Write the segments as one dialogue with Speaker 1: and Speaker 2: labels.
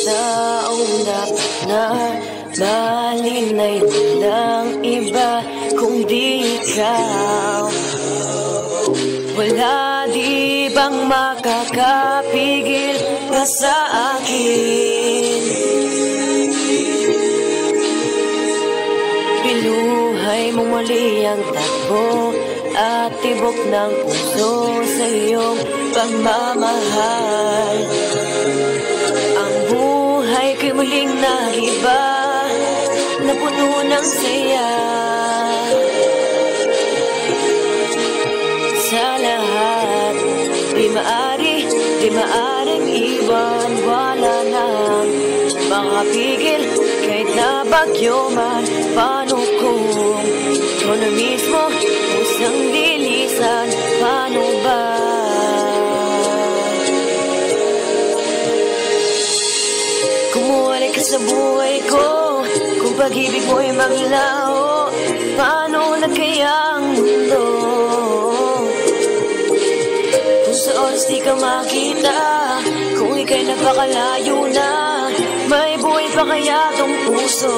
Speaker 1: taong dapat na malinay ng iba kung di ikaw. Wala di bang makakapigil ka sa akin? Biluhay mong muli ang takbo at tibok ng puso sa iyong pagmamahal. Ang buhay ko'y muling nagiba na puno ng saya. Sa lahat, di maaring iwan. Wala nang makapigil kahit na bagyo man. Paano kung ikaw na mismo kusang dilisan? Paano ba? Kumuwalay ka sa buhay ko, kung pag-ibig mo'y maglaho, paano na kaya ang mundo? Kung sa oras di ka makita, kung ika'y napakalayo na, may buhay pa kaya tong puso?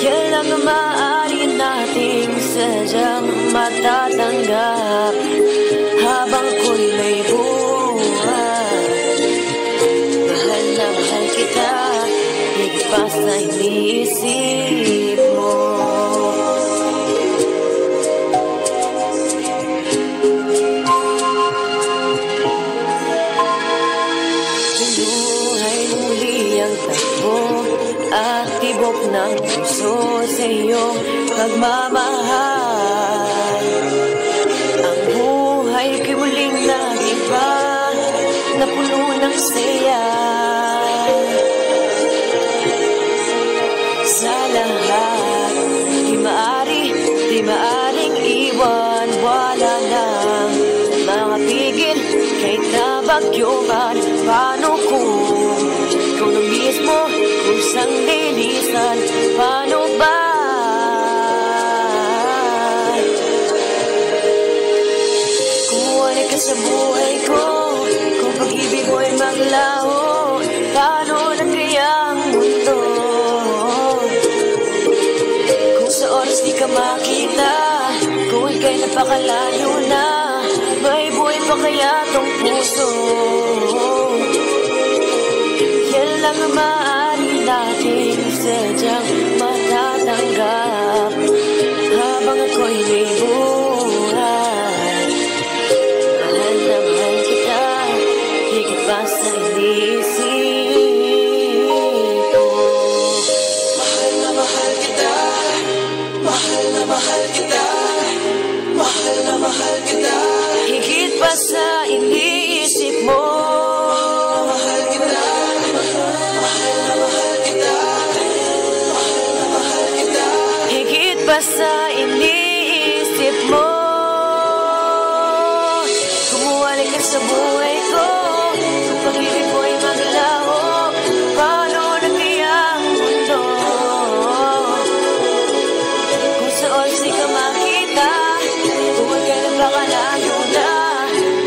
Speaker 1: Yan lang ang maaari nating sadyang matatanggap habang ko'y may buhay. Mahal na mahal kita, higit pa sa iniisip mo. Binuhay muli ang takbo at tibok ng puso sa iyong pagmamahal. Ang buhay ko'y muling nagiba na puno ng saya. Sa lahat, di maaring iwan. Wala nang makapigil kahit na bagyo man. Paano kung ikaw na mismo kusang dilisan? Paano ba? Kumuwalay ka sa buhay ko, kung pag-ibig mo'y maglaho, paano na kaya ang mundo? Kung sa oras di ka makita, kung ika'y napakalayo na, may buhay pa kaya tong puso? Yan lang ang maaari natin sadyang matatanggap habang ako'y may buhay. Mahal na mahal kita, higit pa sa iniisip ko.
Speaker 2: Mahal na mahal kita, mahal na mahal kita, mahal na mahal kita,
Speaker 1: higit pa sa iniisip mo.
Speaker 2: mahal kita, mahal na mahal kita, mahal na mahal kita,
Speaker 1: Higit pa sa iniisip mo. Kumuwalay ka sa buhay ko, kung pag-ibig mo'y maglaho, paano na kaya ang mundo? Kung sa oras di ka makita, kung huwag ka napakalayo na,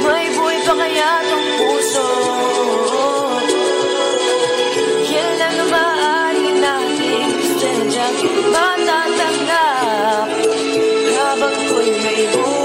Speaker 1: may buhay pa kaya tong puso? Yan lang ang maaari natin sadyang matatanggap habang ko'y may buhay.